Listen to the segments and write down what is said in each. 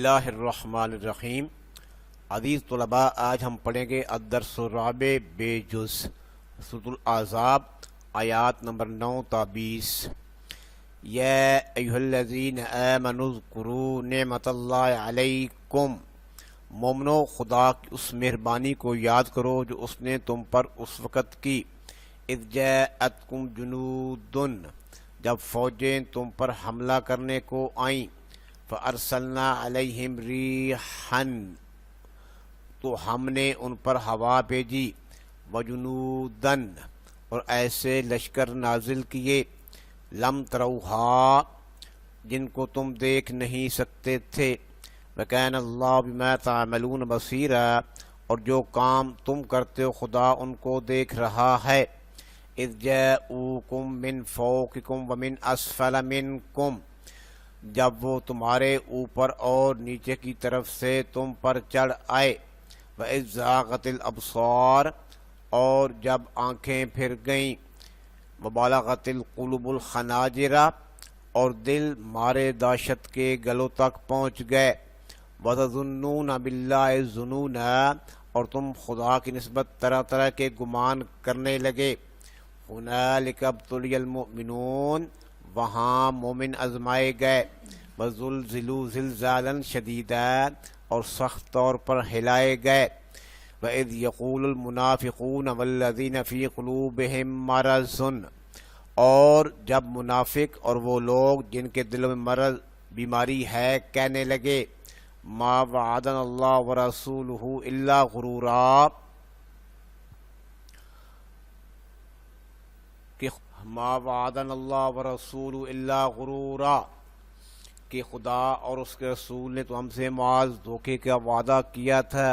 اللہ الرحمن الرحیم۔ عزیز طلباء، آج ہم پڑھیں گے الدرس الرابع بے جز سورۃ الاحزاب آیات نمبر 9 تا 20۔ یا ایھا الذین آمنوا اذکروا نعمت اللہ علیکم، مومنو خدا کی اس مہربانی کو یاد کرو جو اس نے تم پر اس وقت کی، اذ جاءتکم جنود، جب فوجیں تم پر حملہ کرنے کو آئیں، فَأَرْسَلْنَا عَلَيْهِمْ رِيحًا، تو ہم نے ان پر ہوا بھیجی، وَجُنُودًا، اور ایسے لشکر نازل کیے، لم تروہا، جن کو تم دیکھ نہیں سکتے تھے، وَكَانَ اللَّهُ بِمَا تَعْمَلُونَ بَصِيرًا، اور جو کام تم کرتے ہو خدا ان کو دیکھ رہا ہے، اِذْ جَاءُوكُم مِّن فَوْقِكُمْ وَمِنْ أَسْفَلَ مِنْكُمْ، جب وہ تمہارے اوپر اور نیچے کی طرف سے تم پر چڑھ آئے، وَإِذْ زَاغَتِ الْأَبْصَارُ، اور جب آنکھیں پھر گئیں، وَبَلَغَتِ الْقُلُوبُ الْخَنَاجِرَ، اور دل مارے دہشت کے گلوں تک پہنچ گئے، وَتَظُنُّونَ بِاللَّهِ الظُّنُونَ، اور تم خدا کی نسبت طرح طرح کے گمان کرنے لگے، هُنَالِكَ ابْتُلِيَ الْمُؤْمِنُونَ، وہاں مومن آزمائے گئے، وَزُلْزِلُوا زِلْزَالًا شَدِيدًا، اور سخت طور پر ہلائے گئے، وَإِذْ يَقُولُ الْمُنَافِقُونَ وَالَّذِينَ فِي قُلُوبِهِم مَّرَضٌ، اور جب منافق اور وہ لوگ جن کے دلوں میں مرض بیماری ہے کہنے لگے، مَا وَعَدَنَا اللَّهُ وَرَسُولُهُ إِلَّا غُرُورًا، کہ ما وعدنا اللہ ورسولہ الا غرورا، کہ خدا اور اس کے رسول نے تو ہم سے معاذ دھوکے کا وعدہ کیا تھا،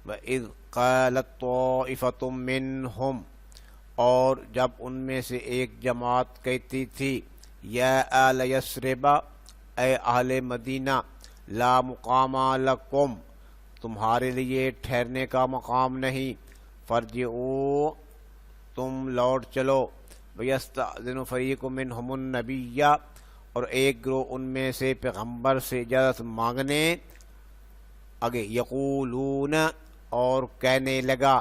وَإِذْ قَالَتْ طَائِفَةٌ مِّنْهُمْ، اور جب ان میں سے ایک جماعت کہتی تھی، یا آل یثرب، اے اہل مدینہ، لا مقام لکم، تمہارے لیے ٹھہرنے کا مقام نہیں، فرجعوا، تم لوٹ چلو، وَيَسْتَأْذِنُ فَرِيقٌ مِّنْهُمُ النَّبِيَّ، اور ایک گروہ ان میں سے پیغمبر سے اجازت مانگنے آگے، یقولون، اور کہنے لگا،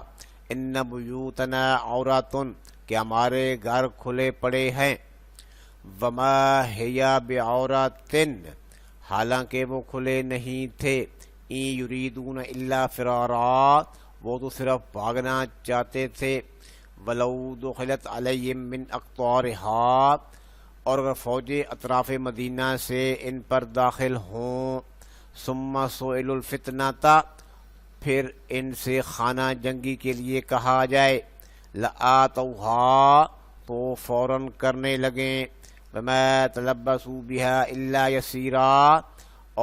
ان بیوتنا عوراتن، کہ ہمارے گھر کھلے پڑے ہیں، وما ہی بعوراتن، حالانکہ وہ کھلے نہیں تھے، ان یریدون الا فرارا، وہ تو صرف بھاگنا چاہتے تھے، وَلَوْ دُخِلَتْ عَلَيْهِمْ مِنْ أَقْطَارِهَا، اور اگر فوجیں اطراف مدینہ سے ان پر داخل ہوں، ثُمَّ سُئِلُوا الْفِتْنَةَ، پھر ان سے خانہ جنگی کے لیے کہا جائے، لَآتَوْهَا، تو فوراً کرنے لگیں، وَمَا تَلَبَّثُوا بِهَا إِلَّا يَسِيرًا،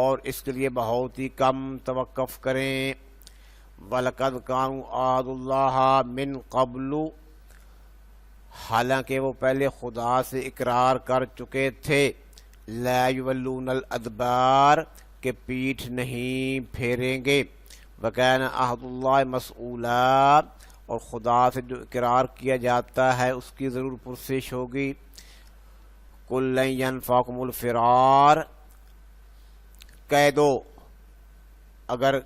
اور اس کے لیے بہت ہی کم توقف کریں، وَلَقَدْ كَانُوا عَاهَدُوا اللَّهَ مِنْ قَبْلُ، حالانکہ وہ پہلے خدا سے اقرار کر چکے تھے، لا یولون الادبار، کہ پیٹھ نہیں پھیریں گے، وکان عہد اللہ مسئولا، اور خدا سے جو اقرار کیا جاتا ہے اس کی ضرور پرسش ہوگی، قل لن ینفعکم الفرار، کہہ دو اگر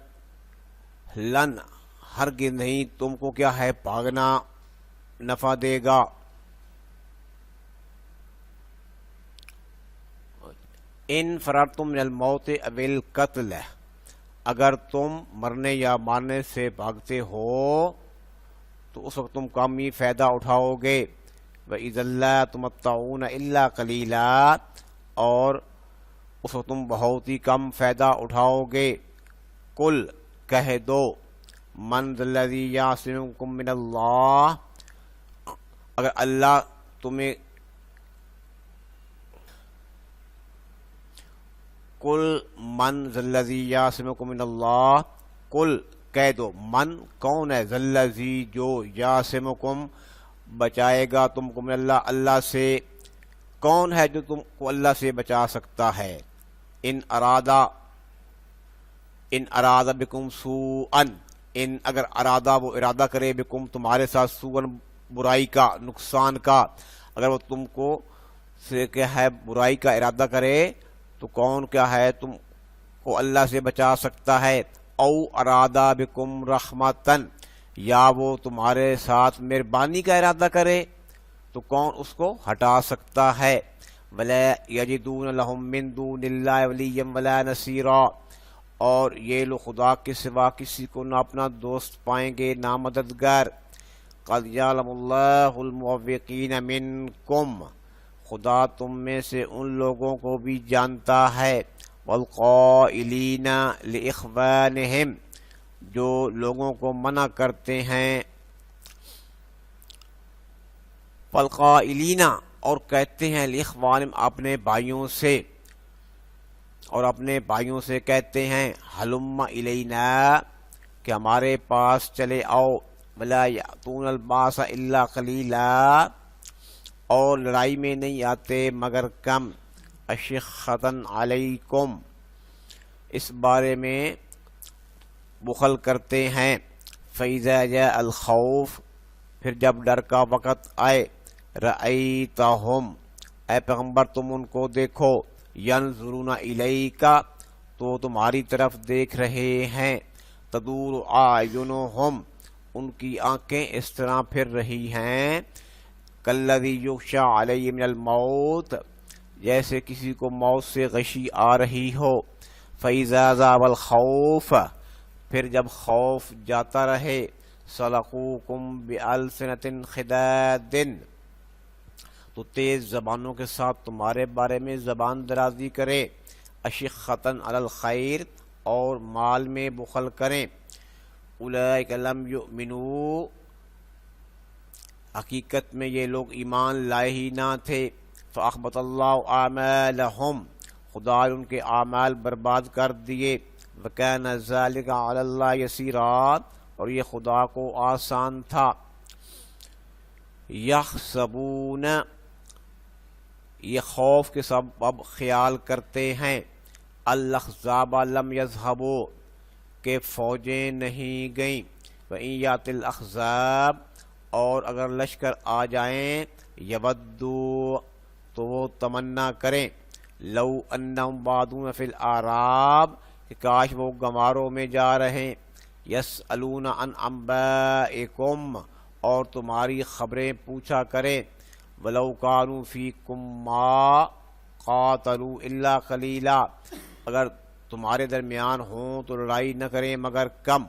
لن، ہرگز نہیں، تم کو کیا ہے بھاگنا نفع دے گا، ان فررتم من الموت او القتل، اگر تم مرنے یا مارنے سے بھاگتے ہو تو اس وقت تم کم ہی فائدہ اٹھاؤ گے، وَإِذًا لَّا تُمَتَّعُونَ إِلَّا قَلِيلًا، اور اس وقت تم بہت ہی کم فائدہ اٹھاؤ گے، قل، کہہ دو، من ذا الذی یعصمکم من اللہ، اگر اللہ تمہیں، قل من ذا الذی یعصمکم من اللہ، قل، کہہ دو، من، کون ہے، ذا الذی، جو، یعصمکم، بچائے گا تم کو، من اللہ، اللہ سے، کون ہے جو تم کو اللہ سے بچا سکتا ہے، ان ارادہ بکم سوءا، ان اگر ارادہ وہ ارادہ کرے، بکم تمہارے ساتھ، سوءا برائی کا، نقصان کا، اگر وہ تم کو سے کیا ہے برائی کا ارادہ کرے تو کون کیا ہے، تم کو اللہ سے بچا سکتا ہے، او ارادہ بکم رحمتن، یا وہ تمہارے ساتھ مہربانی کا ارادہ کرے تو کون اس کو ہٹا سکتا ہے؟ ولا یجدون لہم من دون اللہ ولیا ولا نصیرا، اور یہ لوگ خدا کے سوا کسی کو نہ اپنا دوست پائیں گے نہ مددگار۔ قد یعلم اللہ المعوقین منکم، خدا تم میں سے ان لوگوں کو بھی جانتا ہے، والقائلین لاخوانہم، جو لوگوں کو منع کرتے ہیں، والقائلین، اور کہتے ہیں لاخوانہم، اپنے بھائیوں سے، اور اپنے بھائیوں سے کہتے ہیں ہلم الینا، کہ ہمارے پاس چلے آؤ، ولا یأتون الباس الا قلیلا، اور لڑائی میں نہیں آتے مگر کم، اشخۃ علیکم، اس بارے میں بخل کرتے ہیں، فإذا جاء الخوف، پھر جب ڈر کا وقت آئے، رأیتہم، اے پیغمبر تم ان کو دیکھو، ینظرون الیک، تو تمہاری طرف دیکھ رہے ہیں، تدور اعینہم، ان کی آنکھیں اس طرح پھر رہی ہیں، کالذی یغشی علیہ من الموت، جیسے کسی کو موت سے غشی آ رہی ہو، فإذا ذهب الخوف، پھر جب خوف جاتا رہے، سلقوکم بألسنۃ خداد، تو تیز زبانوں کے ساتھ تمہارے بارے میں زبان درازی کرے، اشخۃ علی الخیر، اور مال میں بخل کریں، اولئک لم یؤمنوا، حقیقت میں یہ لوگ ایمان لائے ہی نہ تھے، فاحبط اللہ اعمالہم، خدا ان کے اعمال برباد کر دیے، وکان ذلک علی اللہ یسیرا، اور یہ خدا کو آسان تھا، یحسبون، یہ خوف کے سبب خیال کرتے ہیں، الاحزاب لم یذهبوا، کہ فوجیں نہیں گئیں، وَإِن یَأْتِ الْأَحْزَابُ، اور اگر لشکر آ جائیں، یودوا، تو وہ تمنا کریں، لو انہم بادون فی الاعراب، کہ کاش وہ گماروں میں جا رہے، یسألون عن انبائکم، اور تمہاری خبریں پوچھا کریں، ولو کانوا فیکم ما قاتلوا الا قلیلا، اگر تمہارے درمیان ہوں تو لڑائی نہ کریں مگر کم،